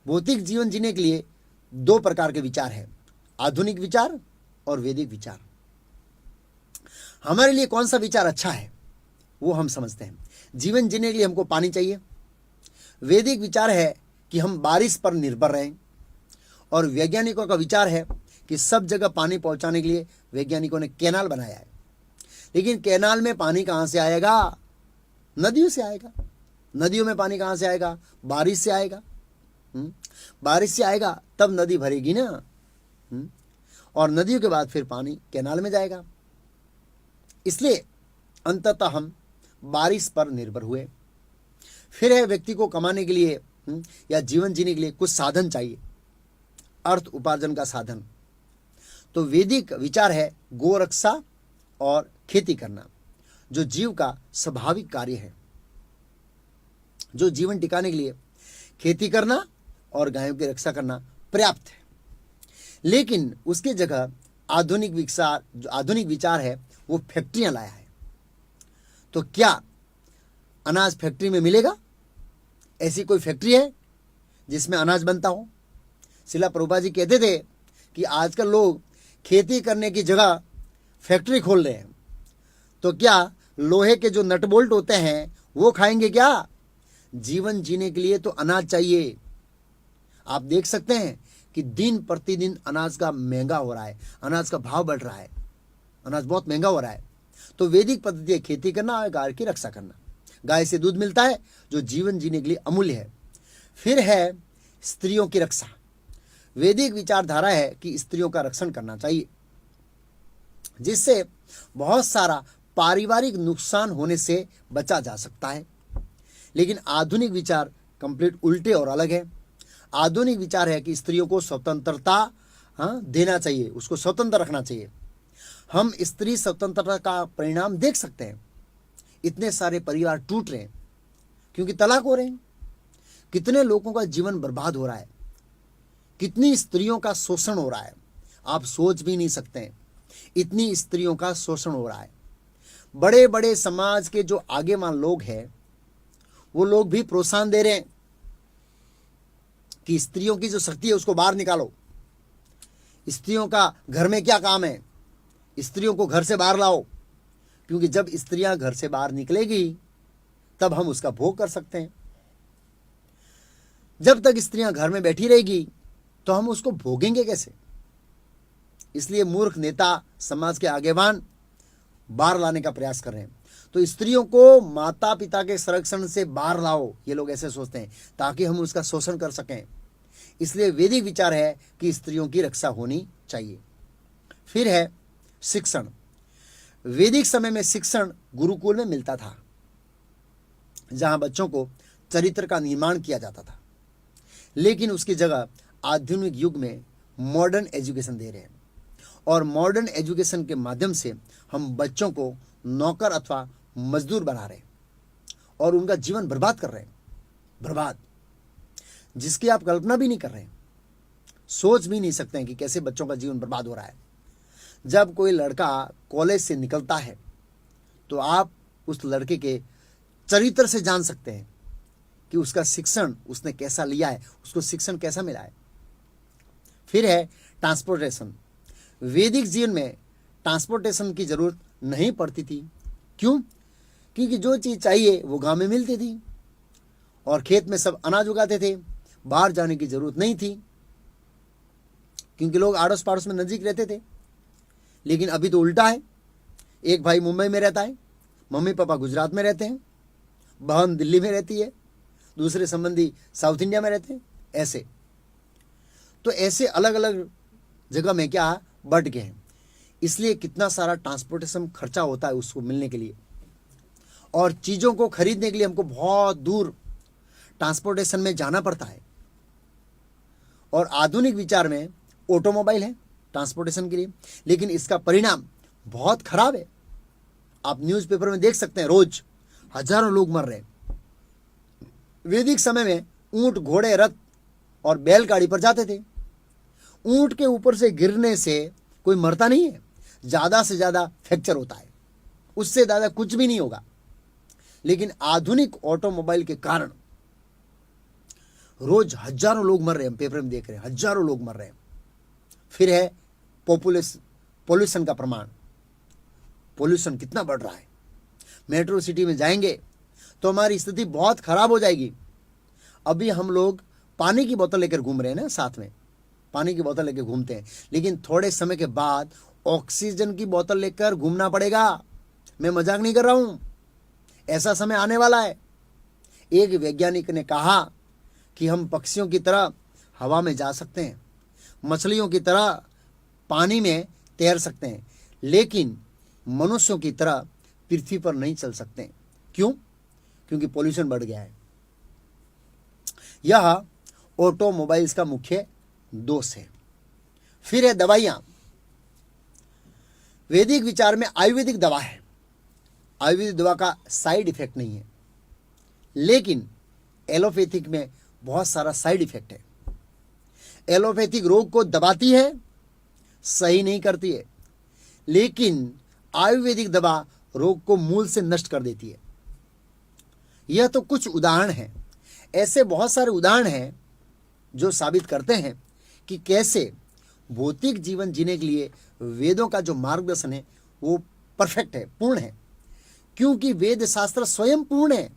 भौतिक जीवन जीने के लिए दो प्रकार के विचार है, आधुनिक विचार और वैदिक विचार। हमारे लिए कौन सा विचार अच्छा है वो हम समझते हैं। जीवन जीने के लिए हमको पानी चाहिए। वैदिक विचार है कि हम बारिश पर निर्भर रहें, और वैज्ञानिकों का विचार है कि सब जगह पानी पहुंचाने के लिए वैज्ञानिकों ने कैनाल बनाया है। लेकिन कैनाल में पानी कहां से आएगा? नदियों से आएगा। नदियों में पानी कहां से आएगा? बारिश से आएगा। बारिश से आएगा तब नदी भरेगी ना, और नदियों के बाद फिर पानी कैनाल में जाएगा। इसलिए अंततः हम बारिश पर निर्भर हुए। फिर है व्यक्ति को कमाने के लिए या जीवन जीने के लिए कुछ साधन चाहिए, अर्थ उपार्जन का साधन। तो वैदिक विचार है गोरक्षा और खेती करना, जो जीव का स्वाभाविक कार्य है। जो जीवन टिकाने के लिए खेती करना और गायों की रक्षा करना पर्याप्त है। लेकिन उसके जगह आधुनिक विचार है वो फैक्ट्रियां लाया है। तो क्या अनाज फैक्ट्री में मिलेगा? ऐसी कोई फैक्ट्री है जिसमें अनाज बनता हो? शिला प्रभुपाद जी कहते थे कि आजकल लोग खेती करने की जगह फैक्ट्री खोल रहे हैं। तो क्या लोहे के जो नट बोल्ट होते हैं वो खाएंगे क्या? जीवन जीने के लिए तो अनाज चाहिए। आप देख सकते हैं कि दिन प्रतिदिन अनाज का महंगा हो रहा है, अनाज का भाव बढ़ रहा है, अनाज बहुत महंगा हो रहा है। तो वैदिक पद्धति है खेती करना और गाय की रक्षा करना। गाय से दूध मिलता है जो जीवन जीने के लिए अमूल्य है। फिर है स्त्रियों की रक्षा। वैदिक विचारधारा है कि स्त्रियों का रक्षण करना चाहिए, जिससे बहुत सारा पारिवारिक नुकसान होने से बचा जा सकता है। लेकिन आधुनिक विचार कंप्लीट उल्टे और अलग है। आधुनिक विचार है कि स्त्रियों को स्वतंत्रता देना चाहिए, उसको स्वतंत्र रखना चाहिए। हम स्त्री स्वतंत्रता का परिणाम देख सकते हैं। इतने सारे परिवार टूट रहे हैं क्योंकि तलाक हो रहे हैं। कितने लोगों का जीवन बर्बाद हो रहा है, कितनी स्त्रियों का शोषण हो रहा है, आप सोच भी नहीं सकते हैं। इतनी स्त्रियों का शोषण हो रहा है। बड़े बड़े समाज के जो आगे मान लोग हैं वो लोग भी प्रोत्साहन दे रहे हैं कि स्त्रियों की जो शक्ति है उसको बाहर निकालो। स्त्रियों का घर में क्या काम है, स्त्रियों को घर से बाहर लाओ, क्योंकि जब स्त्रियां घर से बाहर निकलेगी तब हम उसका भोग कर सकते हैं। जब तक स्त्रियां घर में बैठी रहेगी तो हम उसको भोगेंगे कैसे? इसलिए मूर्ख नेता, समाज के आगेवान बाहर लाने का प्रयास कर रहे हैं। तो स्त्रियों को माता पिता के संरक्षण से बाहर लाओ, ये लोग ऐसे सोचते हैं, ताकि हम उसका शोषण कर सकें। इसलिए वैदिक विचार है कि स्त्रियों की रक्षा होनी चाहिए। फिर है शिक्षण। वैदिक समय में शिक्षण गुरुकुल में मिलता था, जहां बच्चों को चरित्र का निर्माण किया जाता था। लेकिन उसकी जगह आधुनिक युग में मॉडर्न एजुकेशन दे रहे हैं, और मॉडर्न एजुकेशन के माध्यम से हम बच्चों को नौकर अथवा मजदूर बना रहे हैं और उनका जीवन बर्बाद कर रहे हैं। बर्बाद, जिसकी आप कल्पना भी नहीं कर रहे हैं, सोच भी नहीं सकते हैं कि कैसे बच्चों का जीवन बर्बाद हो रहा है। जब कोई लड़का कॉलेज से निकलता है तो आप उस लड़के के चरित्र से जान सकते हैं कि उसका शिक्षण उसने कैसा लिया है, उसको शिक्षण कैसा मिला है। फिर है ट्रांसपोर्टेशन। वैदिक जीवन में ट्रांसपोर्टेशन की जरूरत नहीं पड़ती थी। क्यों? क्योंकि जो चीज़ चाहिए वो गांव में मिलती थी और खेत में सब अनाज उगाते थे। बाहर जाने की जरूरत नहीं थी क्योंकि लोग आड़ोस पाड़ोस में नजीक रहते थे। लेकिन अभी तो उल्टा है। एक भाई मुंबई में रहता है, मम्मी पापा गुजरात में रहते हैं, बहन दिल्ली में रहती है, दूसरे संबंधी साउथ इंडिया में रहते हैं। ऐसे तो ऐसे अलग अलग जगह में क्या बढ़ गए हैं। इसलिए कितना सारा ट्रांसपोर्टेशन खर्चा होता है उसको मिलने के लिए, और चीज़ों को खरीदने के लिए हमको बहुत दूर ट्रांसपोर्टेशन में जाना पड़ता है। और आधुनिक विचार में ऑटोमोबाइल है ट्रांसपोर्टेशन के लिए, लेकिन इसका परिणाम बहुत खराब है। आप न्यूज़पेपर में देख सकते हैं, रोज हजारों लोग मर रहे हैं। वैदिक समय में ऊंट, घोड़े, रथ और बैलगाड़ी पर जाते थे। ऊंट के ऊपर से गिरने से कोई मरता नहीं है, ज़्यादा से ज़्यादा फ्रैक्चर होता है, उससे ज़्यादा कुछ भी नहीं होगा। लेकिन आधुनिक ऑटोमोबाइल के कारण रोज हजारों लोग मर रहे हैं, हम पेपर में देख रहे हैं, हजारों लोग मर रहे हैं। फिर है पोल्यूशन का प्रमाण, पोल्यूशन कितना बढ़ रहा है। मेट्रो सिटी में जाएंगे तो हमारी स्थिति बहुत खराब हो जाएगी। अभी हम लोग पानी की बोतल लेकर घूम रहे हैं ना, साथ में पानी की बोतल लेकर घूमते हैं, लेकिन थोड़े समय के बाद ऑक्सीजन की बोतल लेकर घूमना पड़ेगा। मैं मजाक नहीं कर रहा हूं, ऐसा समय आने वाला है। एक वैज्ञानिक ने कहा कि हम पक्षियों की तरह हवा में जा सकते हैं, मछलियों की तरह पानी में तैर सकते हैं, लेकिन मनुष्यों की तरह पृथ्वी पर नहीं चल सकते। क्यों? क्योंकि पोल्यूशन बढ़ गया है। यह ऑटोमोबाइल्स का मुख्य दोष है। फिर है दवाइयां। वैदिक विचार में आयुर्वेदिक दवा है, आयुर्वेदिक दवा का साइड इफेक्ट नहीं है, लेकिन एलोपैथिक में बहुत सारा साइड इफेक्ट है। एलोपैथिक रोग को दबाती है, सही नहीं करती है, लेकिन आयुर्वेदिक दवा रोग को मूल से नष्ट कर देती है। यह तो कुछ उदाहरण हैं, ऐसे बहुत सारे उदाहरण हैं जो साबित करते हैं कि कैसे भौतिक जीवन जीने के लिए वेदों का जो मार्गदर्शन है वो परफेक्ट है, पूर्ण है। क्योंकि वेद शास्त्र स्वयं पूर्ण है,